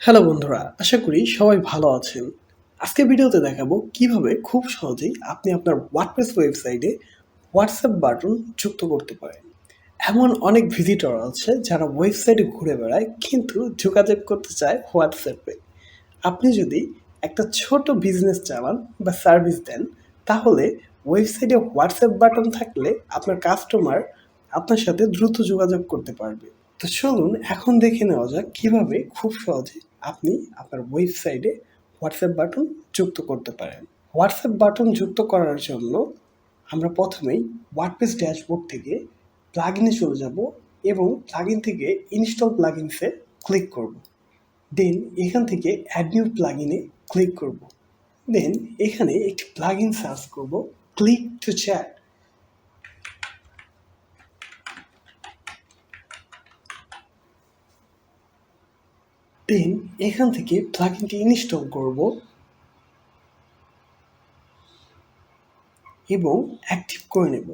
Hello বন্ধুরা, আশা করি সবাই ভালো আছেন। আজকের ভিডিওতে দেখাবো কিভাবে খুব সহজেই আপনি আপনার ওয়ার্ডপ্রেস ওয়েবসাইটে হোয়াটসঅ্যাপ বাটন যুক্ত করতে পারেন। এমন অনেক ভিজিটর আছে যারা ওয়েবসাইটে ঘুরে বেড়ায় কিন্তু যোগাযোগ করতে চায় হোয়াটসঅ্যাপে। আপনি যদি একটা ছোট বিজনেস চালান বা সার্ভিস দেন, তাহলে ওয়েবসাইটে হোয়াটসঅ্যাপ বাটন থাকলে আপনার কাস্টমার আপনার সাথে দ্রুত যোগাযোগ করতে পারবে। তো চলুন এখন দেখে নেওয়া যাক কিভাবে খুব সহজে আপনি আপনার ওয়েবসাইটে হোয়াটসঅ্যাপ বাটন যুক্ত করতে পারেন। হোয়াটসঅ্যাপ বাটন যুক্ত করার জন্য আমরা প্রথমেই ওয়ার্ডপ্রেস ড্যাশবোর্ড থেকে প্লাগইনে চলে যাব এবং প্লাগইন থেকে ইনস্টল প্লাগইনসে ক্লিক করব। দেন এখান থেকে অ্যাড নিউ প্লাগইনে ক্লিক করব। দেন এখানে একটি প্লাগইন সার্চ করব, ক্লিক টু চ্যাট। দেন এখান থেকে প্লাগইনটি ইনস্টল করব এবং অ্যাক্টিভ করে নেব।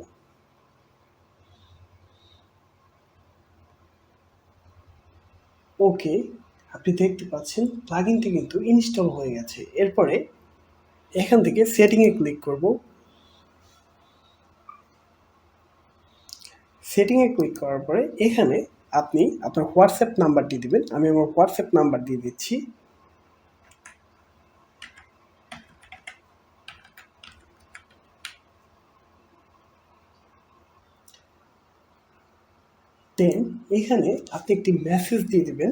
ওকে, আপনি দেখতে পাচ্ছেন প্লাগইনটি কিন্তু ইনস্টল হয়ে গেছে। এরপরে এখান থেকে সেটিংয়ে ক্লিক করব। সেটিংয়ে ক্লিক করার পরে এখানে আপনি আপনার হোয়াটসঅ্যাপ নাম্বারটি দিবেন। আমি আমার হোয়াটসঅ্যাপ নাম্বার দিয়ে দিচ্ছি। দেন এখানে আপনি একটি মেসেজ দিয়ে দিবেন।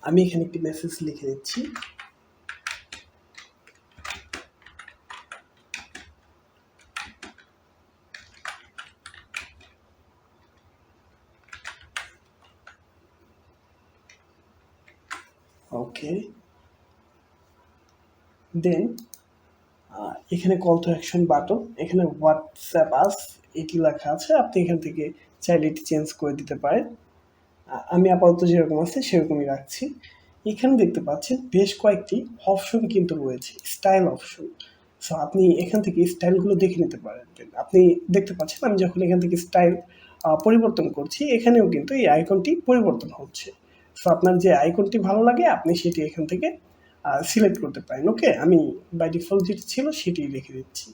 আমি এখানে একটি মেসেজ লিখে দিচ্ছি। ওকে, দেন এখানে কল টু অ্যাকশন বাটন, এখানে হোয়াটসঅ্যাপ আস এটি লেখা আছে। আপনি এখান থেকে চাইলে এটি চেঞ্জ করে দিতে পারেন। আমি আপাতত যেরকম আছে সেরকমই রাখছি। এখানে দেখতে পাচ্ছেন বেশ কয়েকটি অপশন কিন্তু রয়েছে, স্টাইল অপশন। সো আপনি এখান থেকে স্টাইলগুলো দেখে নিতে পারেন। আপনি দেখতে পাচ্ছেন আমি যখন এখান থেকে স্টাইল পরিবর্তন করছি, এখানেও কিন্তু এই আইকনটি পরিবর্তন হচ্ছে। সো আপনার যে আইকনটি ভালো লাগে আপনি সেটি এখান থেকে সিলেক্ট করতে পারেন। ওকে, আমি বাই ডিফল্ট যেটি ছিল সেটি রেখে দিচ্ছি।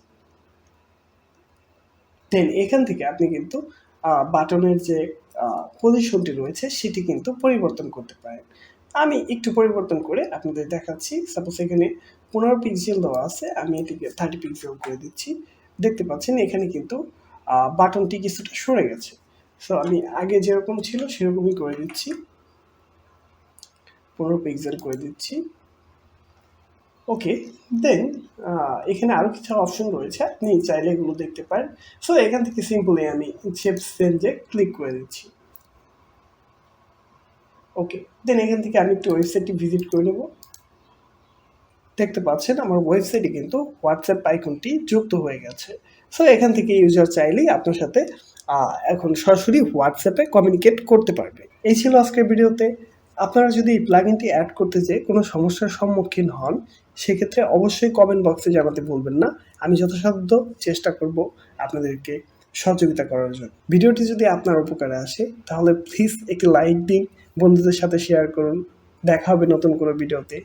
দেন এখান থেকে আপনি কিন্তু বাটনের যে পজিশনটি রয়েছে সেটি কিন্তু পরিবর্তন করতে পারেন। আমি একটু পরিবর্তন করে আপনাদের দেখাচ্ছি। সাপোজ এখানে 15 পিক্সেল দেওয়া আছে, আমি এটিকে 30 পিক্সেল করে দিচ্ছি। দেখতে পাচ্ছেন এখানে কিন্তু বাটনটি কিছুটা সরে গেছে। সো আমি আগে যেরকম ছিল সেরকমই করে দিচ্ছি, 15 পিক্সেল করে দিচ্ছি। ওকে, দেন এখানে আরও কিছু অপশন রয়েছে, আপনি চাইলে এগুলো দেখতে পারেন। সো এখান থেকে সিম্পলি আমি শেপ চেঞ্জে ক্লিক করে দিচ্ছি। ওকে, দেন এখান থেকে আমি একটু ওয়েবসাইটটি ভিজিট করে নেব। দেখতে পাচ্ছেন আমার ওয়েবসাইটে কিন্তু হোয়াটসঅ্যাপ আইকনটি যুক্ত হয়ে গেছে। সো এখান থেকে ইউজার চাইলেই আপনার সাথে এখন সরাসরি হোয়াটসঅ্যাপে কমিউনিকেট করতে পারবে। এই ছিল আজকের ভিডিওতে। আপনারা যদি এই প্লাগইনটি অ্যাড করতে যেয়ে কোনো সমস্যার সম্মুখীন হন, সেক্ষেত্রে অবশ্যই কমেন্ট বক্সে জানাতে ভুলবেন না। আমি যথাসাধ্য চেষ্টা করব আপনাদেরকে সহযোগিতা করার জন্য। ভিডিওটি যদি আপনার উপকারে আসে তাহলে প্লিজ একটি লাইক দিন, বন্ধুদের সাথে শেয়ার করুন। দেখা হবে নতুন কোনো ভিডিওতে।